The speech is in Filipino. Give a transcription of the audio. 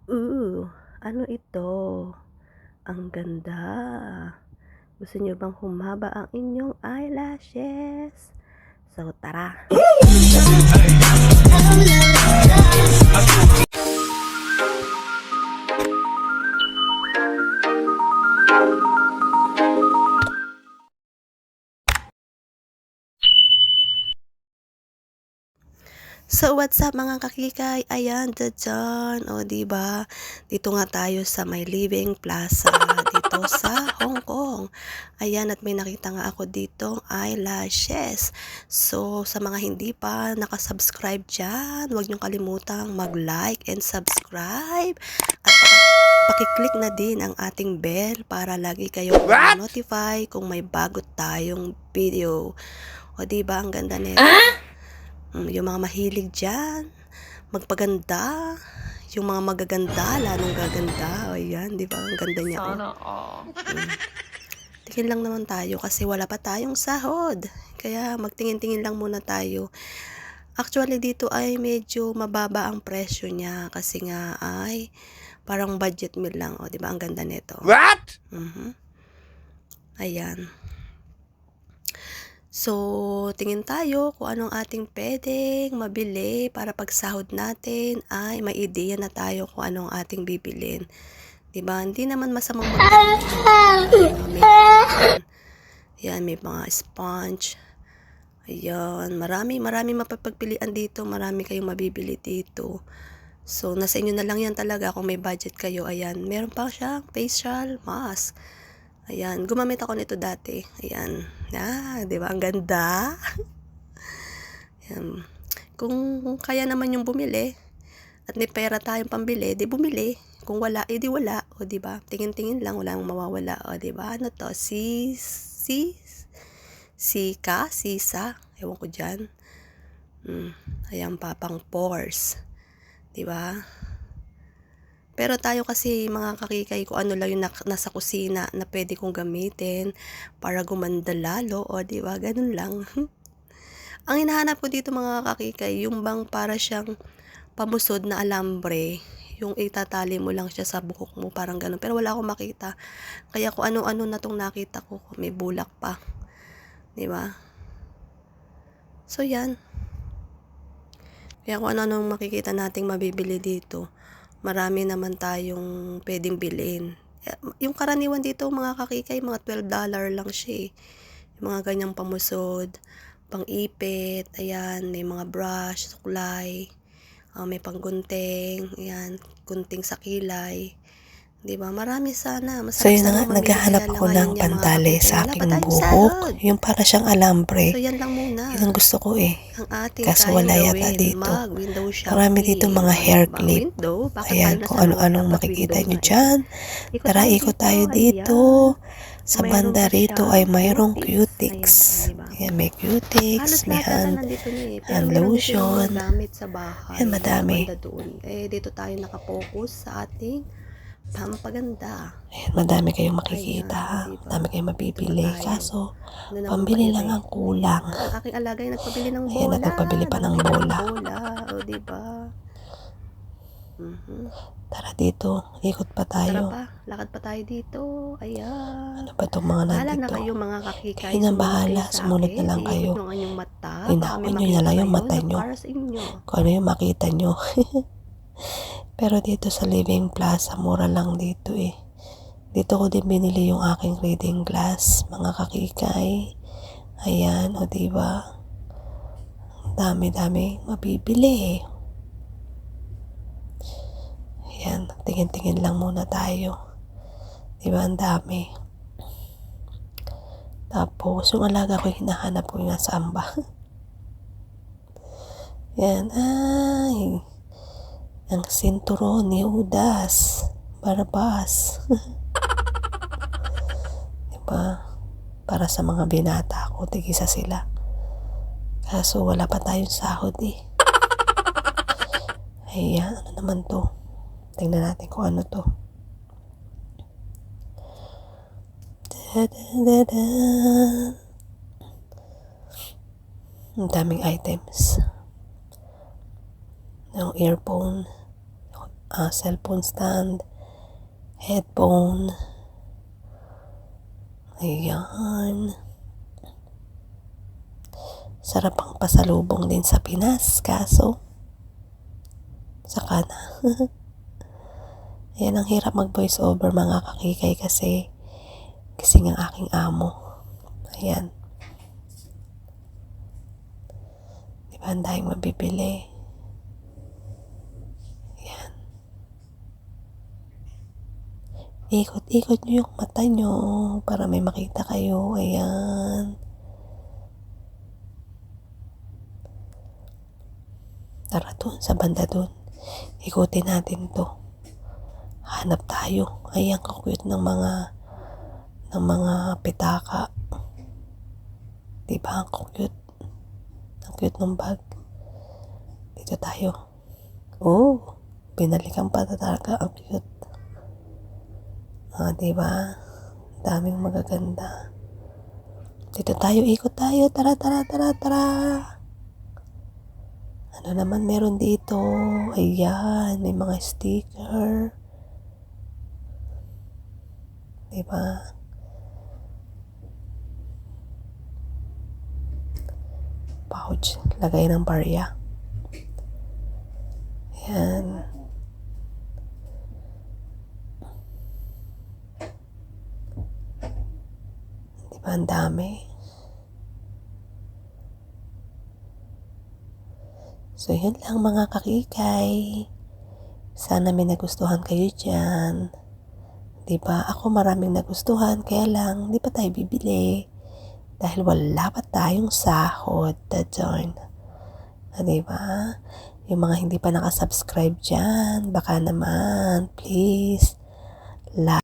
Ano ito? Ang ganda. Gusto niyo bang humaba ang inyong eyelashes? So, tara! So, what's up mga kakikay? Ayan, dadyan. O, diba? Dito nga tayo sa may Living Plaza dito sa Hong Kong. Ayan, at may nakita nga ako dito eyelashes. So, sa mga hindi pa nakasubscribe dyan, huwag niyong kalimutang mag-like and subscribe. At pakiclick na din ang ating bell para lagi kayong notify kung may bago tayong video. O, diba? Ang ganda nito. Yung mga mahilig dyan, magpaganda, yung mga magaganda, lalong gaganda. O yan, di ba? Ang ganda niya. Sana all. Tingin lang naman tayo kasi wala pa tayong sahod. Kaya magtingin-tingin lang muna tayo. Actually, dito ay medyo mababa ang presyo niya kasi nga ay parang budget meal lang. O, di ba? Ang ganda nito. What? Ayan. So, tingin tayo kung anong ating pwedeng mabili para pag sahod natin ay may ideya na tayo kung anong ating bibilin. Diba? Hindi naman masamang magbili. Yan, may mga sponge. Ayan, marami mapapagpilian dito. Marami kayong mabibili dito. So, nasa inyo na lang yan talaga kung may budget kayo. Ayan, meron pa siyang facial mask. Ayan, gumamit ako nito dati. Ayan. Di ba? Ang ganda. Ayan. Kung kaya naman yung bumili at may pera tayong pambili, di bumili. Kung wala, di wala. O, di ba? Tingin-tingin lang, wala nang mawawala. O, di ba? Ano to? Sisa? Ewan ko dyan. Ayan pa, pang pores. Di ba? Pero tayo kasi mga kakikay, kung ano lang yung nasa kusina na pwede kong gamitin para gumanda lalo, o diba, ganun lang. Ang hinahanap ko dito mga kakikay, yung bang para siyang pamusod na alambre, yung itatali mo lang siya sa buhok mo, parang ganun. Pero wala akong makita. Kaya kung ano-ano na tong nakita ko, may bulak pa. Diba? So yan. Kaya kung ano-anong makikita nating mabibili dito, marami naman tayong pwedeng bilhin. Yung karaniwan dito mga kakikay, mga $12 lang siya eh. Yung mga ganyang pamusod, pang-ipit, ayan, may mga brush, suklay, may panggunting, ayan, gunting sa kilay. Diba? Marami sana. So Masarap yun na sana nga, mamili naghahanap kaya lang ako ng ngayon niya mga pantali kakikay. sa Wala pa aking tayong buhok. sahod. Yung para siyang alambre. So yan lang muna. Yun ang gusto ko eh. Ang ating Kaso kayang wala yata gawin, dito. mag-window Marami dito shopping. mga O, hair diba? clip. Window? Bakit tayo Ayan, nasa kung loob? ano-anong Dapat makikita window nyo nga eh. dyan. Ikot Tara, tayo ikot dito. tayo dito. Ayan. Sa Mayroon banda pa rito siyang ay mayroong cuties. cutics. Ayan, diba? Ayan, may Halos cutics, may lahat ata nandito na eh. Pero hand meron din silang mga lotion. gamit sa Ayan, bahay. Sa madami. banda doon. Eh, dito tayo nakapokus sa ating pampaganda. Ayan, madami kayong makikita. Ayan, o diba? Madami kayong Dito pa mabibili. tayo. Kaso, Ano naman ba pambili lang ere? ang kulang. Ang aking alaga ay nagpabili ng Ayan, bola. nagpabili pa ng Nabili ng bola. bola. O, diba? Tara dito, ikot pa Tara tayo. pa, lakad pa tayo dito. Ayan. Ano ba itong mga Bahala na nandito? kayo mga kakikay. Kayo na Sumunod bahala, kayo sa sumunod na akin. lang Iikot kayo. nyo ang inyong mata. Ay Baka may naku, nyo na makita lang yung kayo mata na nyo. para sa inyo. Kung ano yung makita nyo. Pero dito sa Living Plaza, mura lang dito eh. Dito ko din binili yung aking reading glass, mga kakikay. Ayan, o diba? Dami-dami mabibili eh. Ayan, tingin-tingin lang muna tayo. Diba, ang dami. Tapos, yung alaga ko, hinahanap ko yung nasa amba. Yan, ay. Ang sinturon ni Judas. Barabas. Diba? Para sa mga binata ko, tigisa sila. Kaso, wala pa tayong sahod eh. Ayan, ano naman to? Tingnan natin kung ano to. Da-da-da-da. Ang daming items. Yung earphone. cellphone stand, headphone. Ayan. Sarap ang pasalubong din sa Pinas, kaso saka na. Ayan, ang hirap mag voice over mga kakikay kasi gising ang aking amo. Ayan. Diba, ang daming mabibili. Ayan. Ikot-ikot nyo yung mata nyo para may makita kayo. Ayan. Tara dun, sa banda dun. Ikutin natin to. Hanap tayo. Ayan, kakuyot ng mga pitaka. Diba, ang cute. Ang cute ng bag. Dito tayo. Oh, binalikan pa talaga. Ang cute. Diba? Daming magaganda. Dito tayo, ikot tayo. Tara, tara, tara, tara. Ano naman meron dito? Ayan, may mga sticker. Diba? Pouch. Lagay ng barya. Ayan. Diba, ang dami. So, yun lang mga kakikay. Sana may nagustuhan kayo dyan. Diba? Ako maraming nagustuhan, kaya lang, di pa tayo bibili. Dahil wala pa tayong sahod. Dadon. Diba? Yung mga hindi pa nakasubscribe dyan, baka naman, please, like.